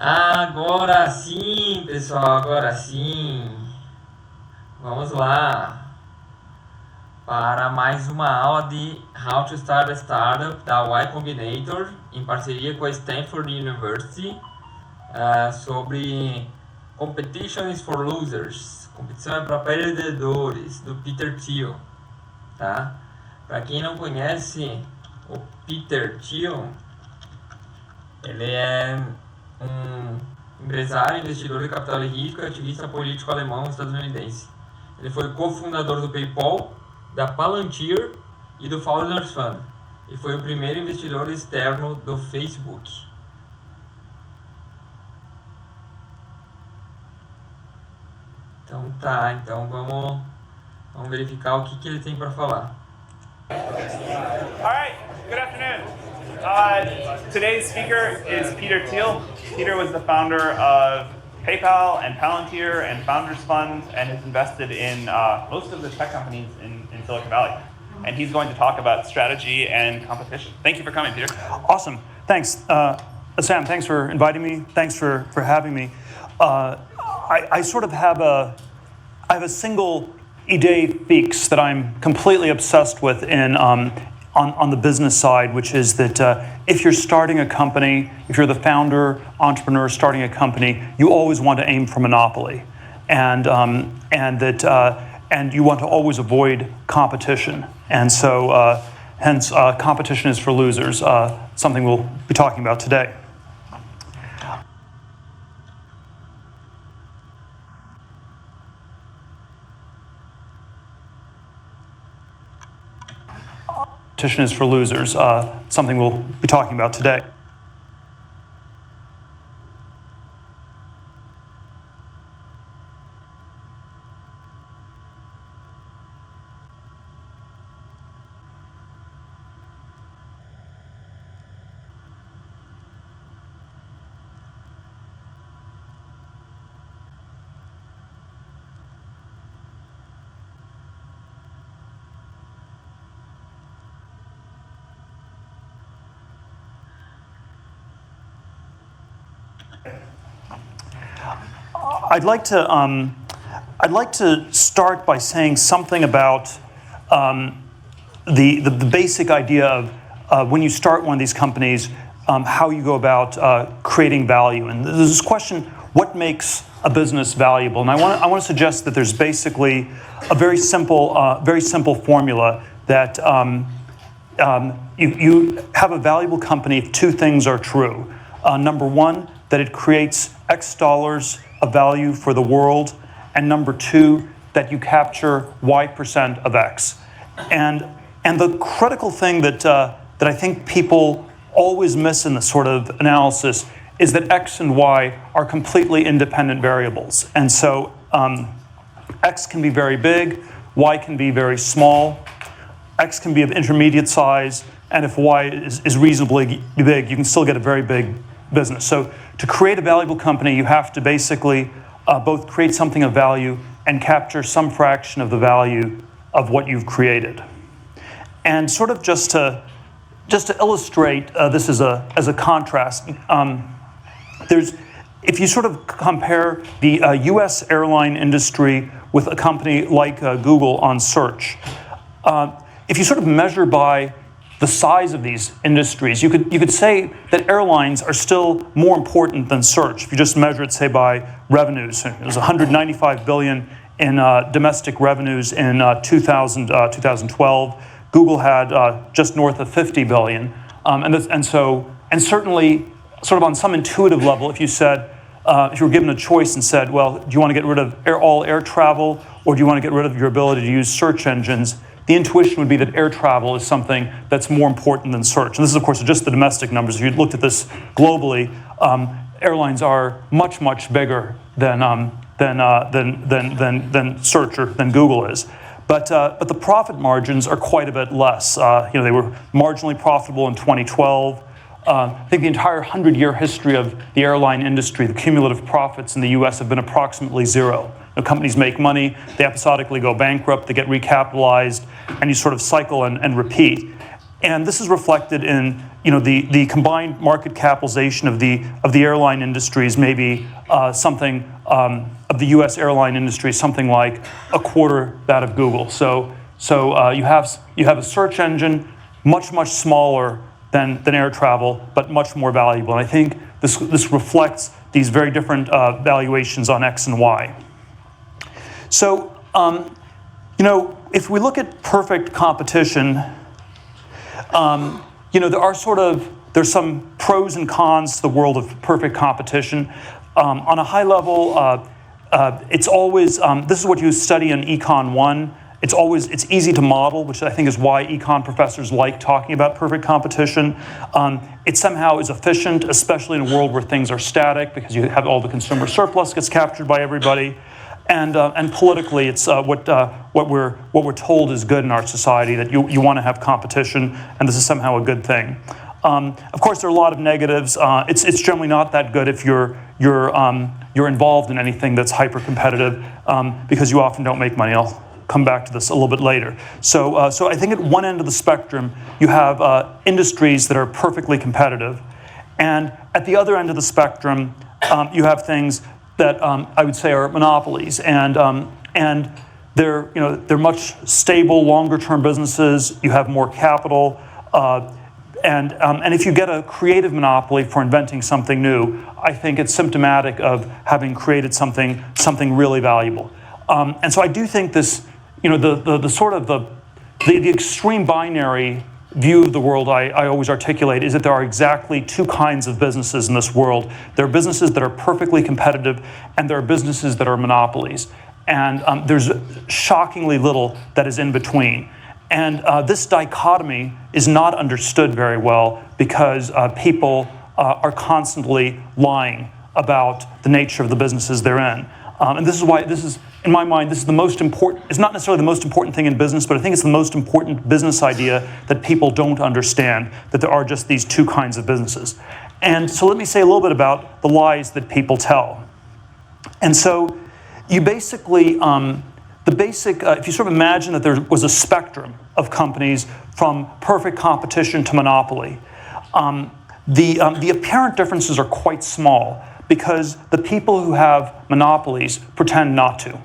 Agora sim, pessoal, agora sim. Vamos lá para mais uma aula de How to Start a Startup da Y Combinator, em parceria com a Stanford University, sobre Competition is for Losers, competição é para perdedores, do Peter Thiel. Tá? Para quem não conhece o Peter Thiel, ele é um empresário, investidor de capital de risco e ativista político alemão estadunidense. Ele foi cofundador do PayPal, da Palantir e do Founders Fund. E foi o primeiro investidor externo do Facebook. Então tá, vamos verificar o que ele tem para falar. All right, good afternoon. Today's speaker is Peter Thiel. Peter was the founder of PayPal and Palantir and Founders Fund and has invested in most of the tech companies in Silicon Valley. And he's going to talk about strategy and competition. Thank you for coming, Peter. Awesome. Thanks. Sam, thanks for inviting me. Thanks for having me. I sort of have a single idée fixe that I'm completely obsessed with on the business side, which is that if you're starting a company, if you're the founder, entrepreneur starting a company, you always want to aim for monopoly, and you want to always avoid competition. And so, hence, competition is for losers, something we'll be talking about today. Competition is for losers, something we'll be talking about today. I'd like to start by saying something about the basic idea of when you start one of these companies, how you go about creating value. And there's this question: what makes a business valuable? And I want to suggest that there's basically a very simple formula that you have a valuable company if two things are true. Number one, that it creates X dollars of value for the world, and number two, that you capture Y% of X. And the critical thing that I think people always miss in this sort of analysis is that X and Y are completely independent variables. And so X can be very big, Y can be very small, X can be of intermediate size, and if Y is reasonably big, you can still get a very big business. So to create a valuable company, you have to basically both create something of value and capture some fraction of the value of what you've created. And sort of just to illustrate this as a contrast, if you sort of compare the U.S. airline industry with a company like Google on search, if you sort of measure by the size of these industries, you could say that airlines are still more important than search. If you just measure it, say, by revenues, it was 195 billion in domestic revenues in 2012. Google had just north of 50 billion, and certainly, sort of on some intuitive level, if you were given a choice and said, well, do you want to get rid of all air travel, or do you want to get rid of your ability to use search engines? The intuition would be that air travel is something that's more important than search. And this is, of course, just the domestic numbers. If you looked at this globally, airlines are much, much bigger than search or than Google is. But the profit margins are quite a bit less. They were marginally profitable in 2012. I think the entire 100-year history of the airline industry, the cumulative profits in the U.S. have been approximately zero. Companies make money, they episodically go bankrupt, they get recapitalized, and you sort of cycle and repeat. And this is reflected in the combined market capitalization of the airline industry is maybe something of the U.S. airline industry, something like a quarter that of Google. So you have a search engine much smaller than air travel, but much more valuable. And I think this reflects these very different valuations on X and Y. So if we look at perfect competition, there's some pros and cons to the world of perfect competition. On a high level, it's always, this is what you study in Econ 1. It's easy to model, which I think is why econ professors like talking about perfect competition. It somehow is efficient, especially in a world where things are static, because you have all the consumer surplus gets captured by everybody. And politically, it's what we're told is good in our society, that you want to have competition, and this is somehow a good thing. Of course, there are a lot of negatives. It's generally not that good if you're involved in anything that's hyper competitive, because you often don't make money. I'll come back to this a little bit later. So I think at one end of the spectrum, you have industries that are perfectly competitive, and at the other end of the spectrum, you have things that I would say are monopolies, and they're much stable, longer-term businesses. You have more capital, and if you get a creative monopoly for inventing something new, I think it's symptomatic of having created something really valuable. And so I do think this, the extreme binary view of the world I always articulate is that there are exactly two kinds of businesses in this world. There are businesses that are perfectly competitive, and there are businesses that are monopolies. And there's shockingly little that is in between. And this dichotomy is not understood very well because people are constantly lying about the nature of the businesses they're in. And this is why in my mind, this is the most important, it's not necessarily the most important thing in business, but I think it's the most important business idea that people don't understand, that there are just these two kinds of businesses. And so let me say a little bit about the lies that people tell. And so you basically, if you sort of imagine that there was a spectrum of companies from perfect competition to monopoly, the apparent differences are quite small because the people who have monopolies pretend not to.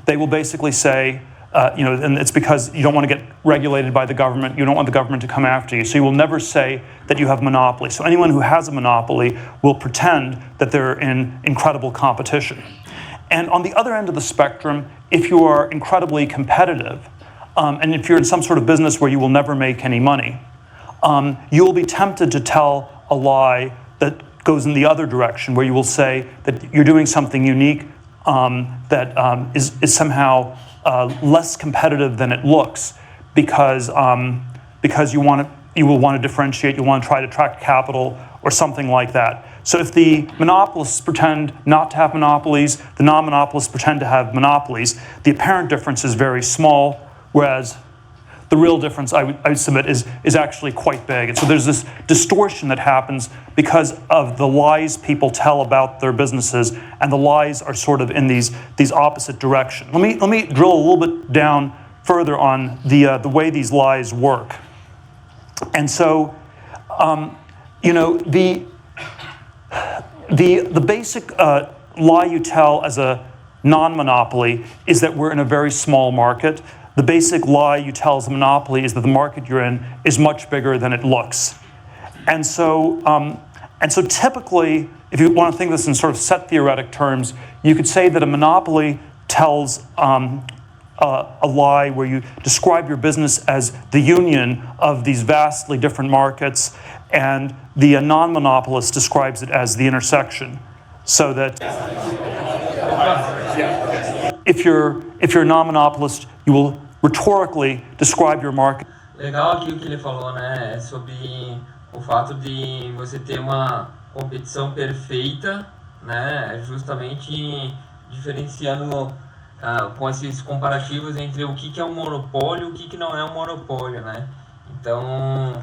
They will basically say, and it's because you don't want to get regulated by the government, you don't want the government to come after you, so you will never say that you have monopoly. So anyone who has a monopoly will pretend that they're in incredible competition. And on the other end of the spectrum, if you are incredibly competitive, and if you're in some sort of business where you will never make any money, you will be tempted to tell a lie that goes in the other direction, where you will say that you're doing something unique that is somehow less competitive than it looks, because you will want to differentiate, you want to try to attract capital or something like that. So if the monopolists pretend not to have monopolies, the non-monopolists pretend to have monopolies, the apparent difference is very small, whereas the real difference, I would submit, is actually quite big. And so there's this distortion that happens because of the lies people tell about their businesses, and the lies are sort of in these opposite directions. Let me drill a little bit down further on the way these lies work. And so, the basic lie you tell as a non-monopoly is that we're in a very small market. The basic lie you tell as a monopoly is that the market you're in is much bigger than it looks. And so typically, if you want to think of this in sort of set theoretic terms, you could say that a monopoly tells a lie where you describe your business as the union of these vastly different markets, and the non-monopolist describes it as the intersection. So that if you're a non-monopolist, you will rhetorically describe your market. Legal aqui o que ele falou, né, é sobre o fato de você ter uma competição perfeita, né, justamente diferenciando com esses comparativos entre o que é um monopólio e o que não é um monopólio, né? Então,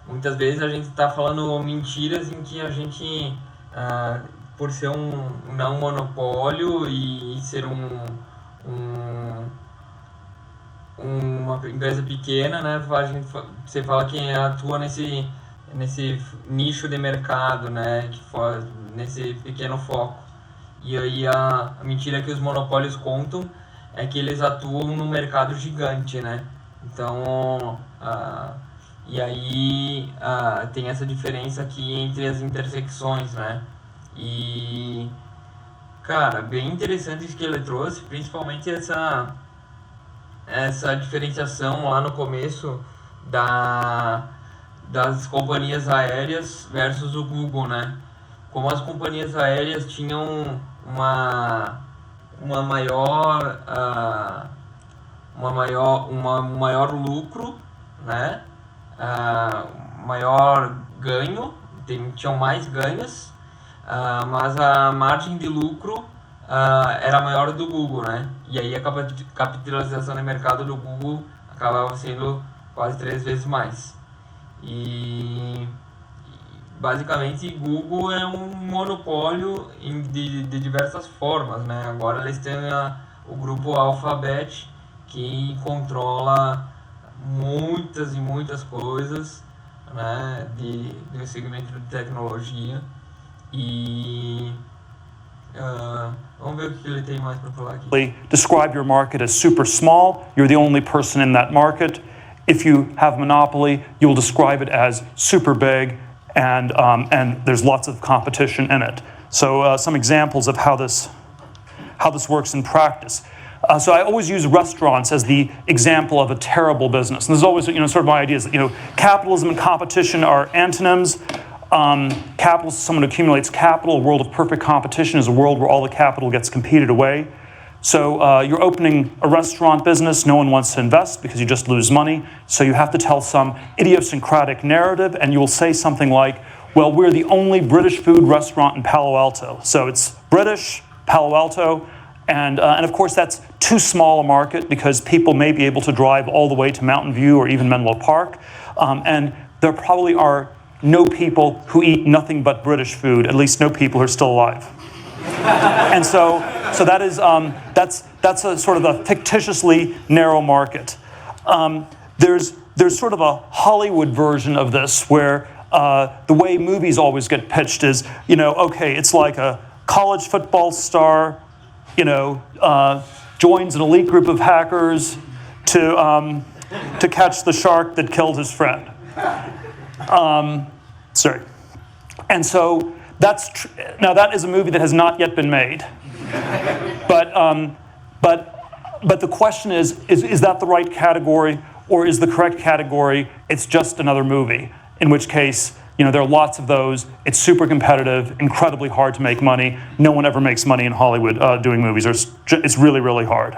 muitas vezes a gente está falando mentiras em que a gente, por ser um não monopólio e ser uma empresa pequena, né? Você fala que atua nesse nicho de mercado, né? Nesse pequeno foco. E aí a mentira que os monopólios contam é que eles atuam num mercado gigante, né? Então, e aí tem essa diferença aqui entre as intersecções, né? E, cara, bem interessante isso que ele trouxe, principalmente essa diferenciação lá no começo das companhias aéreas versus o Google, né? Como as companhias aéreas tinham um maior lucro, né? Maior ganho, tinham mais ganhos, mas a margem de lucro era maior do Google, né? E aí a capitalização de mercado do Google acabava sendo quase 3 vezes mais. E basicamente Google é um monopólio de diversas formas, né? Agora eles têm o grupo Alphabet, que controla muitas e muitas coisas, né, do segmento de tecnologia. E vamos ver o que ele tem mais para falar aqui. Describe your market as super small. You're the only person in that market. If you have monopoly, you'll describe it as super big, and there's lots of competition in it. So some examples of how this works in practice. So I always use restaurants as the example of a terrible business. And there's always, sort of my idea is that, capitalism and competition are antonyms. Capital is someone who accumulates capital. A world of perfect competition is a world where all the capital gets competed away. So you're opening a restaurant business. No one wants to invest because you just lose money. So you have to tell some idiosyncratic narrative, and you will say something like, well, we're the only British food restaurant in Palo Alto. So it's British, Palo Alto, and of course that's too small a market because people may be able to drive all the way to Mountain View or even Menlo Park. And there probably are no people who eat nothing but British food, at least no people who are still alive. And so that is that's a sort of a fictitiously narrow market. There's sort of a Hollywood version of this where the way movies always get pitched is, okay, it's like a college football star, joins an elite group of hackers to catch the shark that killed his friend. Sorry. And so now that is a movie that has not yet been made. But the question is that the right category, or is the correct category it's just another movie? In which case, there are lots of those. It's super competitive, incredibly hard to make money. No one ever makes money in Hollywood doing movies. It's really, really hard.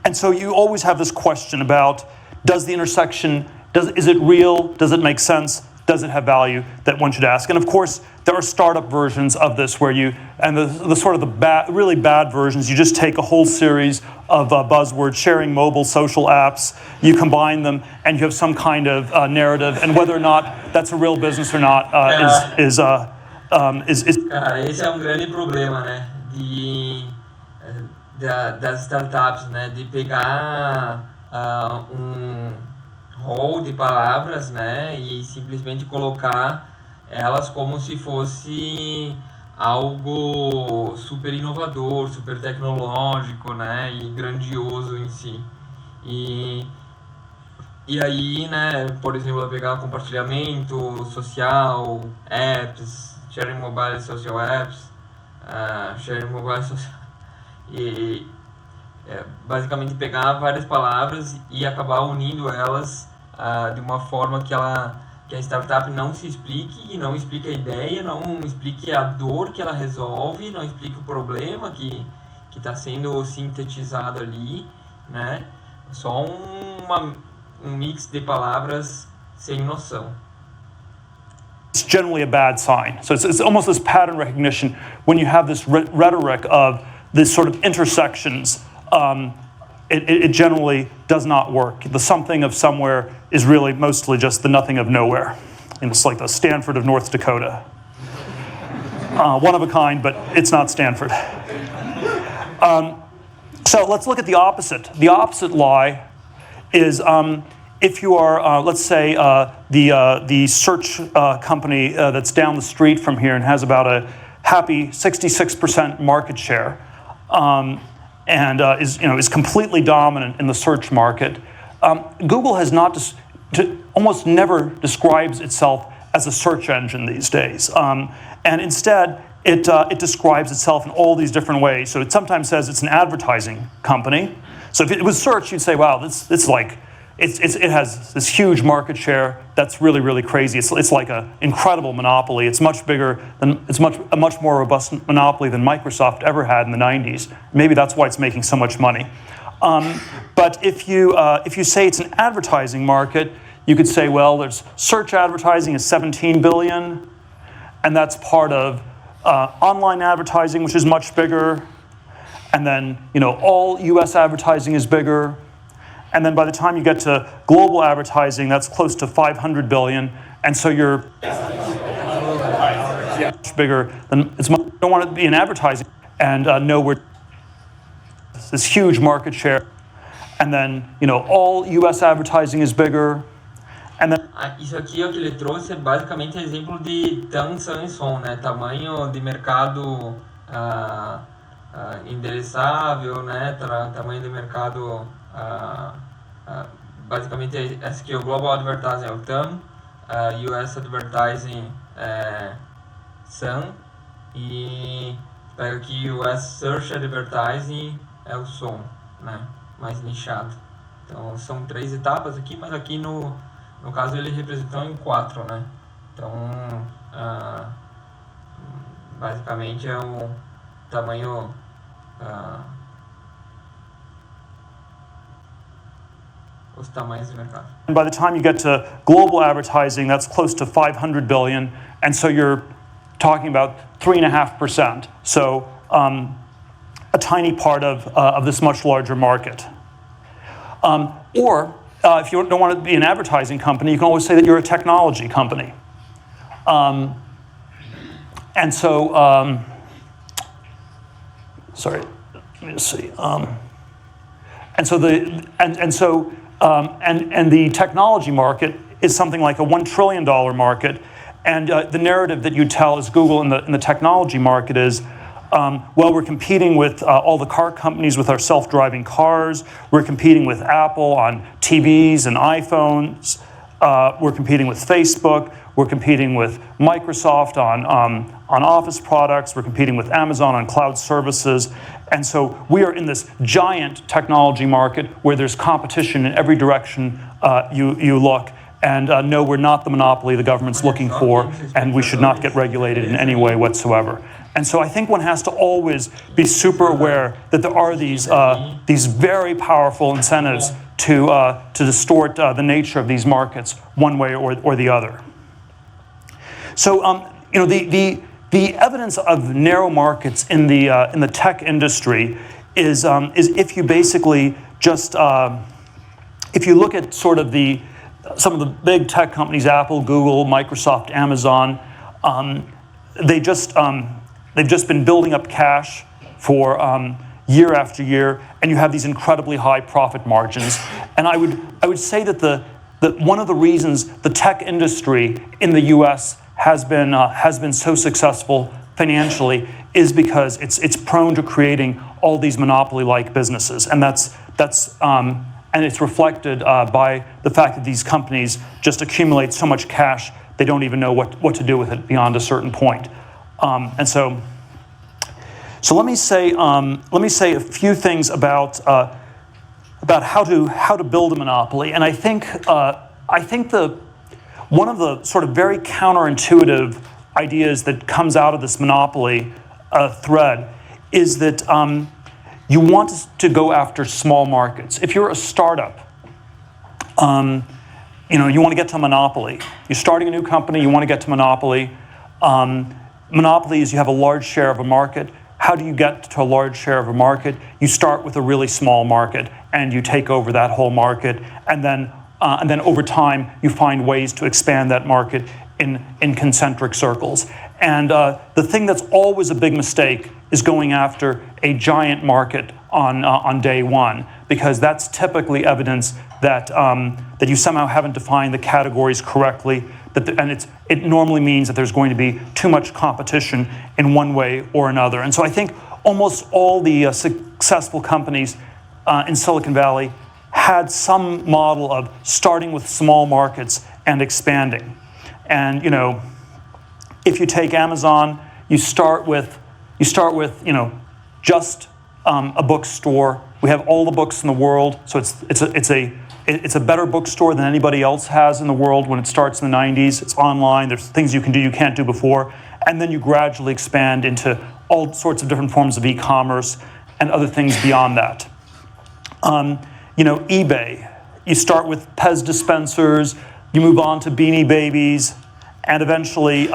And so you always have this question about, does the intersection, is it real? Does it make sense? Does it have value that one should ask? And of course, there are startup versions of this where the sort of the really bad versions, you just take a whole series of buzzwords, sharing mobile, social apps, you combine them, and you have some kind of narrative, and whether or not that's a real business or not is. Cara, esse é grande problema, né, das startups, né, de pegar rol de palavras, né, e simplesmente colocar elas como se fosse algo super inovador, super tecnológico, né, e grandioso em si. E aí, né, por exemplo, pegar compartilhamento social, apps, sharing mobile social apps, sharing mobile social, e basicamente pegar várias palavras e acabar unindo elas de uma forma que a startup não se explique, e não explique a ideia, não explique a dor que ela resolve, não explique o problema que está sendo sintetizado ali, né? Só um mix de palavras sem noção. It's generally a bad sign. So it's almost this pattern recognition when you have this rhetoric of this sort of intersections. It generally does not work. The something of somewhere is really mostly just the nothing of nowhere. And it's like the Stanford of North Dakota. One of a kind, but it's not Stanford. So let's look at the opposite. The opposite lie is if you are, let's say, the search company that's down the street from here and has about a happy 66% market share, and is completely dominant in the search market. Google has not almost never describes itself as a search engine these days, and instead it describes itself in all these different ways. So it sometimes says it's an advertising company. So if it was search, you'd say, wow, it has this huge market share that's really, really crazy. It's like an incredible monopoly. It's much bigger than, a much more robust monopoly than Microsoft ever had in the 90s. Maybe that's why it's making so much money. But if you say it's an advertising market, you could say, well, there's search advertising is 17 billion, and that's part of online advertising, which is much bigger. And then, all US advertising is bigger. And then by the time you get to global advertising, that's close to 500 billion. And so you're much bigger than, you don't want to be in advertising and know we're this huge market share. And then, all US advertising is bigger. And then, isso aqui o que ele trouxe é basicamente exemplo de TAM, SAM e SOM, né? Tamanho de mercado endereçável, né? Tamanho de mercado, basicamente esse aqui é o Global Advertising, é o TAM, US Advertising é SAM, e pega aqui o US Search Advertising é o SOM, né? Mais nichado. Então são 3 etapas aqui, mas aqui no caso ele representou em 4, né? Então basicamente é o tamanho os tamanhos do mercado. And by the time you get to global advertising, that's close to 500 billion, and so you're talking about 3.5%. So a tiny part of this much larger market. Or if you don't want to be an advertising company, you can always say that you're a technology company. And so, sorry, let me just see. And the technology market is something like a $1 trillion market, and the narrative that you tell as Google in the technology market is, well, we're competing with all the car companies with our self-driving cars. We're competing with Apple on TVs and iPhones. We're competing with Facebook. We're competing with Microsoft on Office products. We're competing with Amazon on cloud services. And so we are in this giant technology market where there's competition in every direction you look. And no, we're not the monopoly the government's looking for, and we should not get regulated in any way whatsoever. And so I think one has to always be super aware that there are these very powerful incentives to distort the nature of these markets one way or the other. So the evidence of narrow markets in the tech industry is if you basically just if you look at sort of some of the big tech companies, Apple, Google, Microsoft, Amazon, they've just been building up cash for year after year, and you have these incredibly high profit margins. And I would say that one of the reasons the tech industry in the U.S. has been so successful financially is because it's prone to creating all these monopoly-like businesses, and and it's reflected by the fact that these companies just accumulate so much cash they don't even know what to do with it beyond a certain point. And so let me say a few things about how to build a monopoly. And I think one of the sort of very counterintuitive ideas that comes out of this monopoly thread is that you want to go after small markets. If you're a startup, you want to get to monopoly. You're starting a new company, you want to get to monopoly. Monopoly is you have a large share of a market. How do you get to a large share of a market? You start with a really small market, and you take over that whole market, and then over time, you find ways to expand that market in concentric circles. And the thing that's always a big mistake is going after a giant market on day one, because that's typically evidence that that you somehow haven't defined the categories correctly. It normally means that there's going to be too much competition in one way or another. And so I think almost all the successful companies in Silicon Valley had some model of starting with small markets and expanding. And if you take Amazon, you start with just a bookstore. We have all the books in the world, so it's a better bookstore than anybody else has in the world when it starts in the 90s. It's online. There's things you can do you can't do before, and then you gradually expand into all sorts of different forms of e-commerce and other things beyond that. eBay. You start with Pez dispensers. You move on to Beanie Babies, and eventually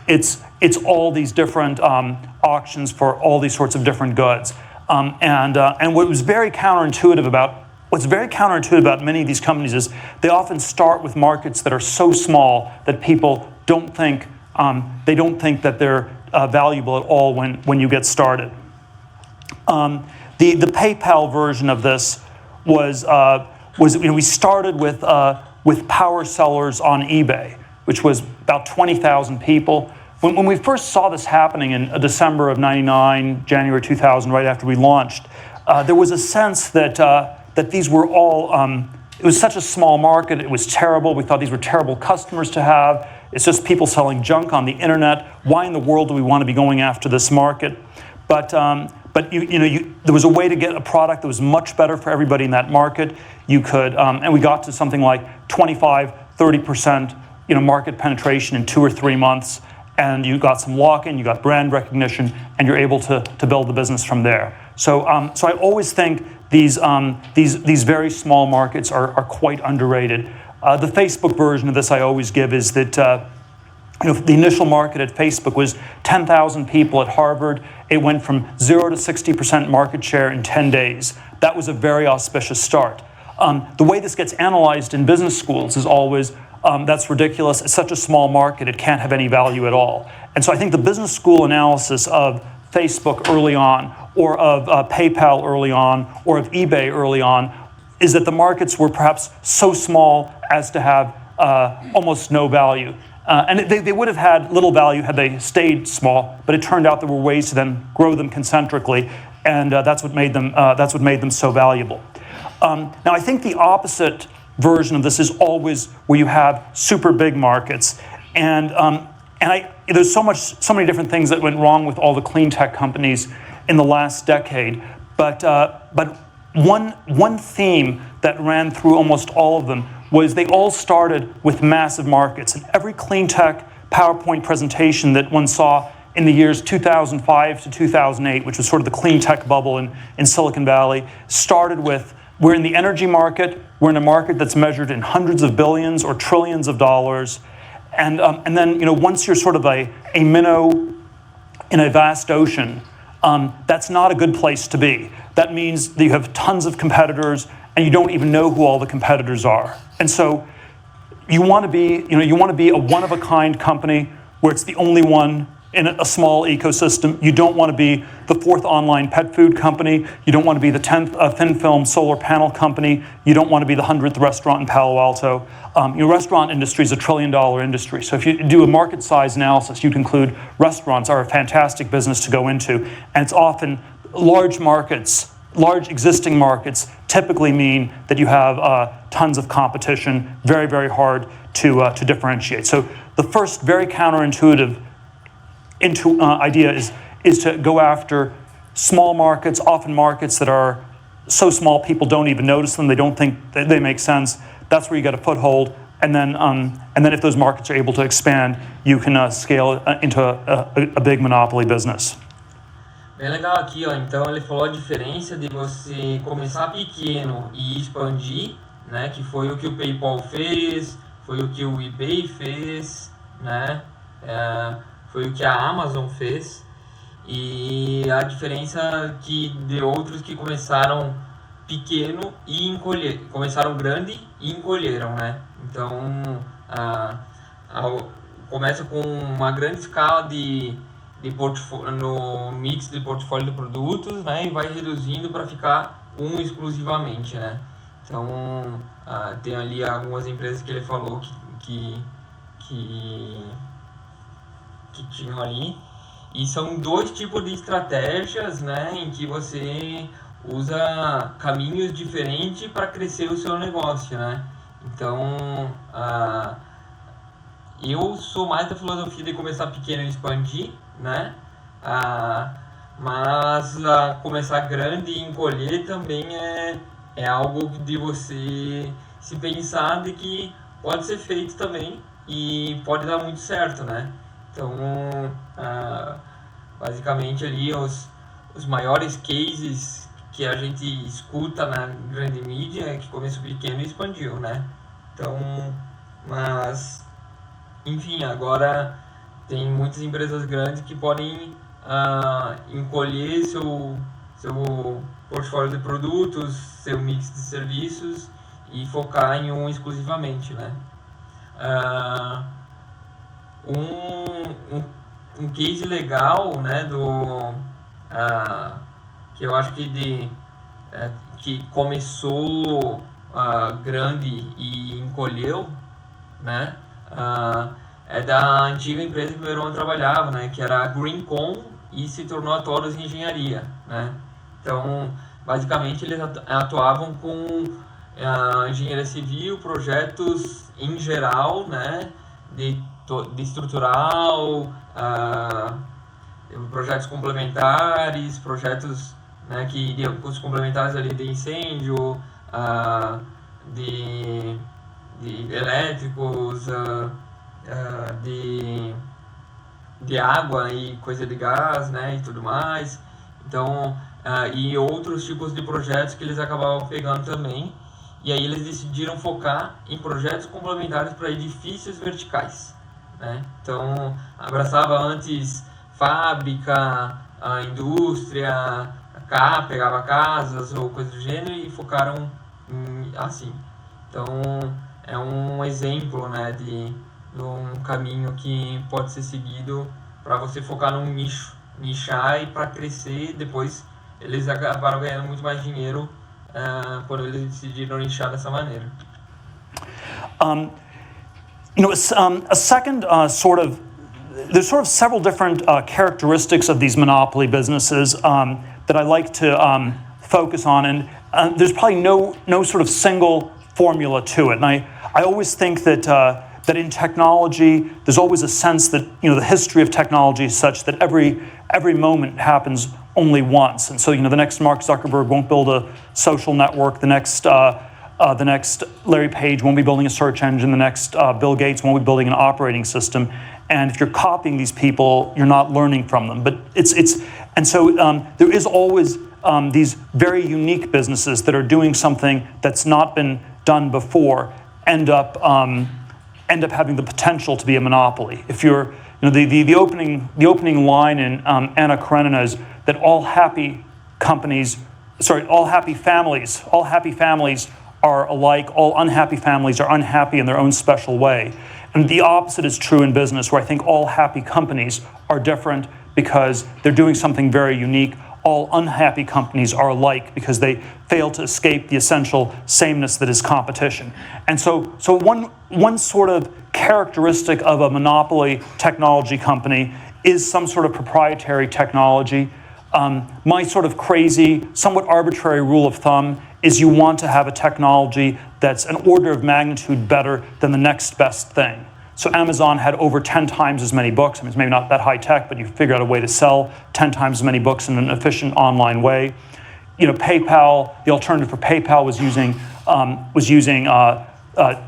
it's all these different auctions for all these sorts of different goods. And what's very counterintuitive about many of these companies is they often start with markets that are so small that people don't think that they're valuable at all when you get started. The PayPal version of this was we started with power sellers on eBay, which was about 20,000 people. When we first saw this happening in December of '99, January 2000, right after we launched, there was a sense that these were all, it was such a small market, it was terrible. We thought these were terrible customers to have. It's just people selling junk on the internet. Why in the world do we want to be going after this market? But there was a way to get a product that was much better for everybody in that market. You could, and we got to something like 25-30% market penetration in 2 or 3 months. And you got some lock-in, you got brand recognition, and you're able to build the business from there. So I always think these very small markets are quite underrated. The Facebook version of this I always give is that the initial market at Facebook was 10,000 people at Harvard. It went from 0 to 60% market share in 10 days. That was a very auspicious start. The way this gets analyzed in business schools is always, that's ridiculous. It's such a small market, it can't have any value at all. And so I think the business school analysis of Facebook early on, or of PayPal early on, or of eBay early on, is that the markets were perhaps so small as to have almost no value. And they would have had little value had they stayed small, but it turned out there were ways to then grow them concentrically, and that's what made them so valuable. Now I think the opposite version of this is always where you have super big markets, and there's so many different things that went wrong with all the clean tech companies in the last decade, but one theme that ran through almost all of them was they all started with massive markets, and every clean tech PowerPoint presentation that one saw in the years 2005 to 2008, which was sort of the clean tech bubble in Silicon Valley, started with, we're in the energy market, we're in a market that's measured in hundreds of billions or trillions of dollars, and then once you're sort of a minnow in a vast ocean, that's not a good place to be. That means that you have tons of competitors, and you don't even know who all the competitors are. And so you want to be a one-of-a-kind company where it's the only one in a small ecosystem. You don't want to be the 4th online pet food company. You don't want to be the 10th thin film solar panel company. You don't want to be the 100th restaurant in Palo Alto. Restaurant industry is $1 trillion industry. So if you do a market size analysis, you'd conclude restaurants are a fantastic business to go into. And it's often large markets, large existing markets typically mean that you have tons of competition, very, very hard to differentiate. So the first very counterintuitive idea is to go after small markets, often markets that are so small people don't even notice them, they don't think that they make sense. That's where you get a foothold, and then if those markets are able to expand, you can scale into a big monopoly business. Bem legal aqui, ó. Então ele falou a diferença de você começar pequeno e expandir, né? Que foi o que o PayPal fez, foi o que o eBay fez, né? Foi o que a Amazon fez, e a diferença de outros que começaram pequeno e começaram grande e encolheram, né? Então começa com uma grande escala de no mix de portfólio de produtos, né, e vai reduzindo para ficar um exclusivamente, né. Então, tem ali algumas empresas que ele falou que tinham ali, e são dois tipos de estratégias, né, em que você usa caminhos diferentes para crescer o seu negócio, né. Então, eu sou mais da filosofia de começar pequeno e expandir, né, mas começar grande e encolher também é algo de você se pensar de que pode ser feito também e pode dar muito certo, né. Então, basicamente ali os maiores cases que a gente escuta na grande mídia é que começou pequeno e expandiu, né. Então, mas, enfim, agora tem muitas empresas grandes que podem encolher seu portfólio de produtos, seu mix de serviços e focar em um exclusivamente, né. Um case legal, né, que eu acho que que começou grande e encolheu, né, é da antiga empresa que o meu irmão trabalhava, né, que era a Greencom, e se tornou a Toros Engenharia, né. Então, basicamente, eles atuavam com engenharia civil, projetos em geral, né, de estrutural, projetos complementares, projetos, né, os complementares ali de incêndio, de elétricos, de água e coisa de gás, né, e tudo mais. Então, e outros tipos de projetos que eles acabavam pegando também. E aí eles decidiram focar em projetos complementares para edifícios verticais, né? Então, abraçava antes fábrica, a indústria, pegava casas ou coisa do gênero e focaram assim. Então, é um exemplo, né, de um caminho que pode ser seguido para você focar num nicho, nichar e para crescer. Depois eles acabaram ganhando muito mais dinheiro quando eles decidiram nichar dessa maneira. A second there's sort of several different characteristics of these monopoly businesses that I like to focus on, and there's probably no sort of single formula to it. And I always think that that in technology, there's always a sense that the history of technology is such that every moment happens only once. And so the next Mark Zuckerberg won't build a social network. The next Larry Page won't be building a search engine. The next Bill Gates won't be building an operating system. And if you're copying these people, you're not learning from them. But there is always these very unique businesses that are doing something that's not been done before end up having the potential to be a monopoly. If you're the opening line in Anna Karenina is that all happy families are alike, all unhappy families are unhappy in their own special way. And the opposite is true in business, where I think all happy companies are different because they're doing something very unique. All unhappy companies are alike because they fail to escape the essential sameness that is competition. And so one sort of characteristic of a monopoly technology company is some sort of proprietary technology. My sort of crazy, somewhat arbitrary rule of thumb is you want to have a technology that's an order of magnitude better than the next best thing. So Amazon had over 10 times as many books. I mean, it's maybe not that high tech, but you figure out a way to sell 10 times as many books in an efficient online way. PayPal, the alternative for PayPal was using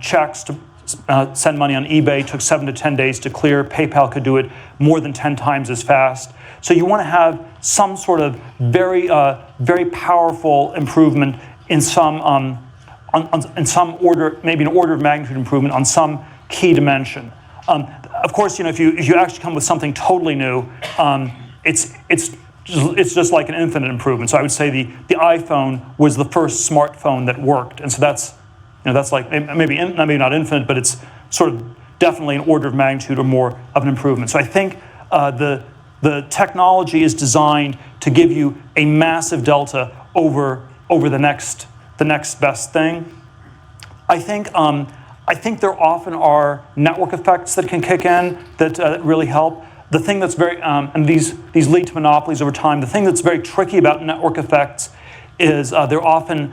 checks to send money on eBay. It took 7 to 10 days to clear. PayPal could do it more than 10 times as fast. So you want to have some sort of very powerful improvement in some order, maybe an order of magnitude improvement on some key dimension. Of course, if you actually come with something totally new, it's just like an infinite improvement. So I would say the iPhone was the first smartphone that worked, and so that's like maybe not infinite, but it's sort of definitely an order of magnitude or more of an improvement. So I think the the technology is designed to give you a massive delta over the next best thing. I think there often are network effects that can kick in that really help. The thing that's very, and these lead to monopolies over time, the thing that's very tricky about network effects is they're often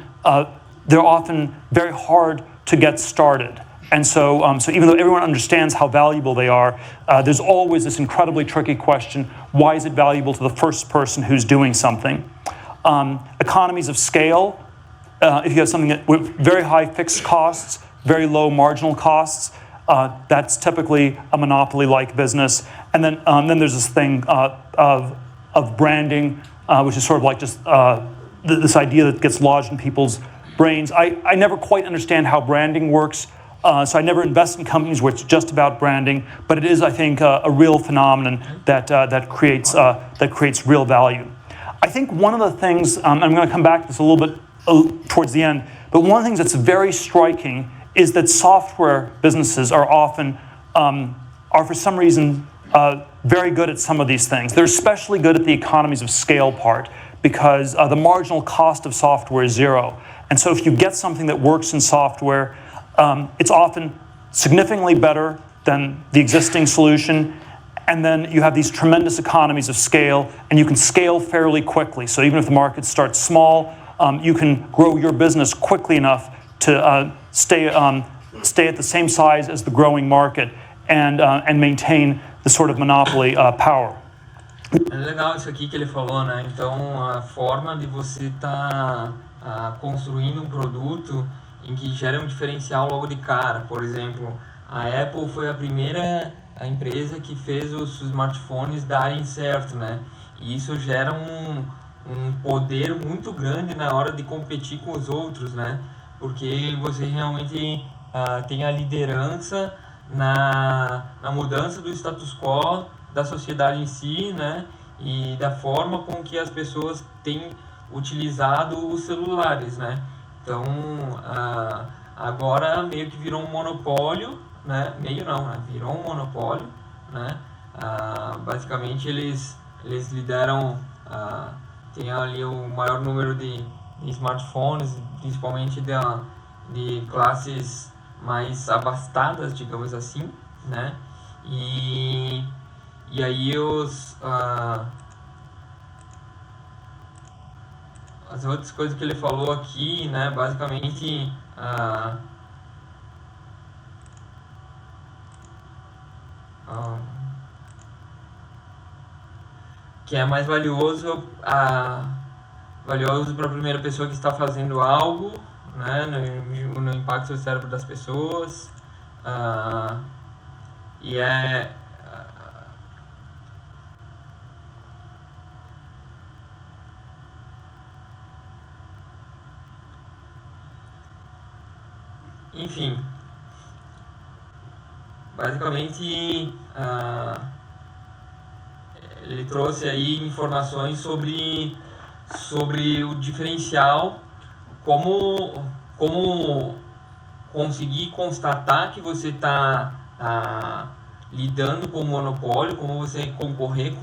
very hard to get started. And so even though everyone understands how valuable they are, there's always this incredibly tricky question, why is it valuable to the first person who's doing something? Economies of scale, if you have something with very high fixed costs, very low marginal costs, that's typically a monopoly-like business. And then there's this thing of branding, which is sort of like just this idea that gets lodged in people's brains. I never quite understand how branding works, so I never invest in companies where it's just about branding. But it is, I think, a real phenomenon that creates real value. I think one of the things, I'm going to come back to this a little bit towards the end, but one of the things that's very striking is that software businesses are often, are for some reason, very good at some of these things. They're especially good at the economies of scale part because the marginal cost of software is zero. And so if you get something that works in software, it's often significantly better than the existing solution. And then you have these tremendous economies of scale, and you can scale fairly quickly. So even if the market starts small, you can grow your business quickly enough to stay at the same size as the growing market and maintain the sort of monopoly power. É legal isso aqui que ele falou, né? Então, a forma de você estar construindo um produto em que gera um diferencial logo de cara. Por exemplo, a Apple foi a primeira empresa que fez os smartphones darem certo, né? E isso gera um poder muito grande na hora de competir com os outros, né? Porque você realmente tem a liderança na mudança do status quo da sociedade em si, né? E da forma com que as pessoas têm utilizado os celulares, né? Então, agora meio que virou um monopólio, né? Meio não, né? Virou um monopólio, né? Basicamente eles lideram, tem ali o maior número de smartphones, principalmente de classes mais abastadas, digamos assim, né? E aí as outras coisas que ele falou aqui, né? Basicamente que é mais valioso para a primeira pessoa que está fazendo algo, né, no impacto do cérebro das pessoas, e enfim, basicamente ele trouxe aí informações sobre o diferencial, como conseguir constatar que você está lidando com o monopólio, como você concorrer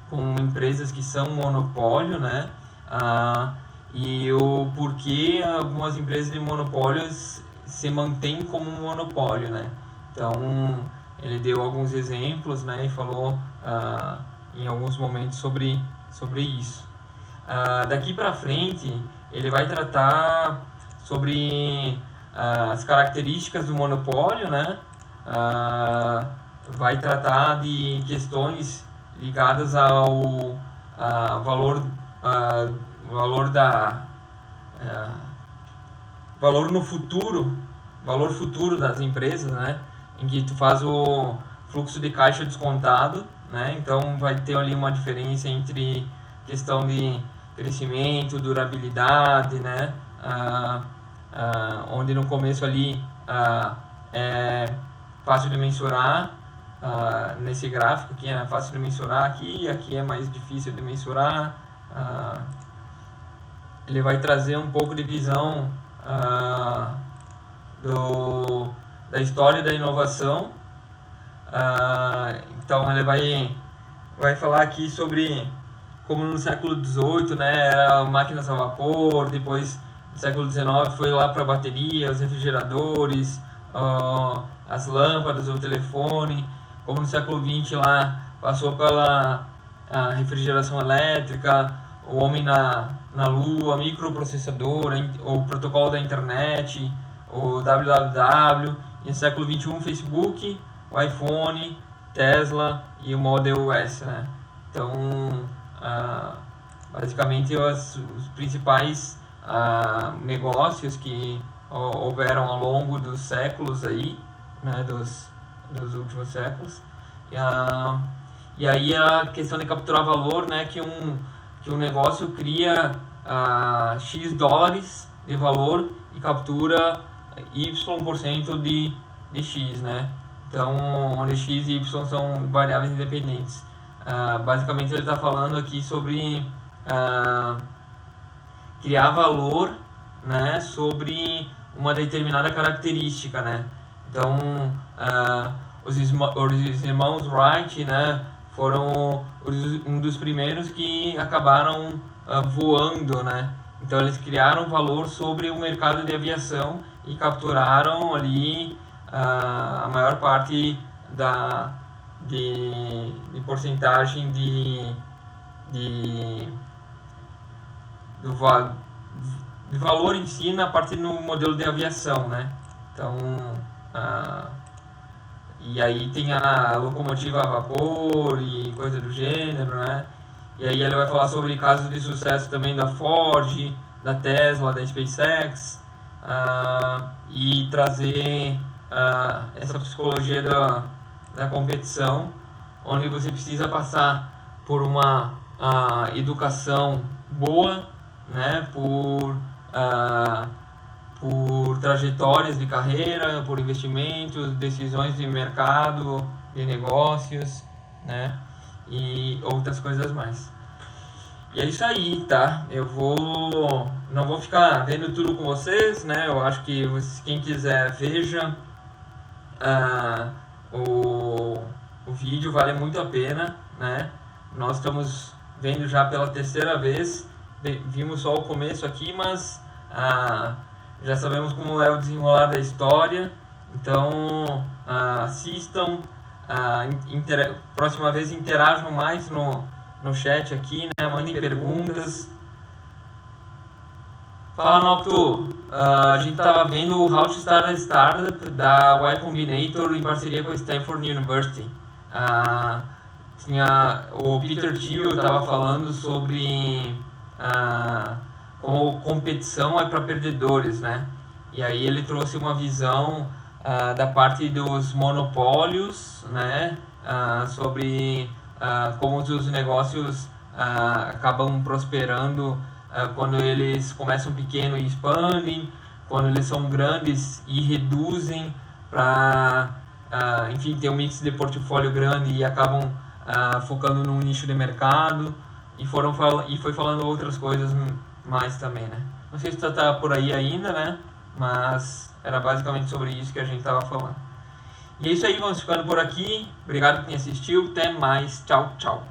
com empresas que são monopólio, né? E o porquê algumas empresas de monopólios se mantêm como um monopólio, né? Então, ele deu alguns exemplos, né? E falou em alguns momentos sobre isso. Daqui para frente, ele vai tratar sobre as características do monopólio, né? Vai tratar de questões ligadas ao valor no futuro, valor futuro das empresas, né? Em que tu faz o fluxo de caixa descontado, né? Então vai ter ali uma diferença entre questão de crescimento, durabilidade, né? Onde no começo ali é fácil de mensurar, nesse gráfico aqui é fácil de mensurar aqui é mais difícil de mensurar. Ele vai trazer um pouco de visão da história da inovação. Então ele vai vai falar aqui sobre como no século XVIII, né, era máquinas a vapor, depois no século XIX foi lá para bateria, os refrigeradores, as lâmpadas, o telefone, como no século XX lá passou pela a refrigeração elétrica, o homem na lua, microprocessador, o protocolo da internet, o www, e no século XXI Facebook, o iPhone, Tesla e o Model S, né? Então, basicamente os principais negócios que houveram ao longo dos séculos aí, né, dos últimos séculos. E aí a questão de capturar valor, né, que um negócio cria X dólares de valor e captura Y% de X, né? Então, onde X e Y são variáveis independentes. Basicamente ele está falando aqui sobre criar valor, né, sobre uma determinada característica, né? Então, os irmãos Wright, né, foram um dos primeiros que acabaram voando, né? Então eles criaram valor sobre o mercado de aviação e capturaram ali a maior parte de porcentagem de valor em si na parte no modelo de aviação, né? Então, e aí tem a locomotiva a vapor e coisa do gênero, né? E aí ele vai falar sobre casos de sucesso também da Ford, da Tesla, da SpaceX, e trazer essa psicologia da competição, onde você precisa passar por uma educação boa, né? Por trajetórias de carreira, por investimentos, decisões de mercado, de negócios, né? E outras coisas mais. E é isso aí, tá? Não vou ficar vendo tudo com vocês, né? Eu acho que quem quiser veja o vídeo, vale muito a pena, né? Nós estamos vendo já pela terceira vez, vimos só o começo aqui, mas já sabemos como é o desenrolar da história. Então assistam, próxima vez interajam mais no chat aqui, né? Mandem perguntas. Fala, Noctu, a gente estava vendo o How to Start a Startup da Y Combinator em parceria com a Stanford University. O Peter Thiel estava falando sobre como competição é para perdedores, né? E aí ele trouxe uma visão da parte dos monopólios, né? Sobre como os negócios acabam prosperando quando eles começam pequeno e expandem, quando eles são grandes e reduzem para, enfim, ter um mix de portfólio grande e acabam focando num nicho de mercado, e foi falando outras coisas mais também, né? Não sei se tá por aí ainda, né? Mas era basicamente sobre isso que a gente estava falando. E é isso aí, vamos ficando por aqui. Obrigado por quem assistiu. Até mais. Tchau, tchau.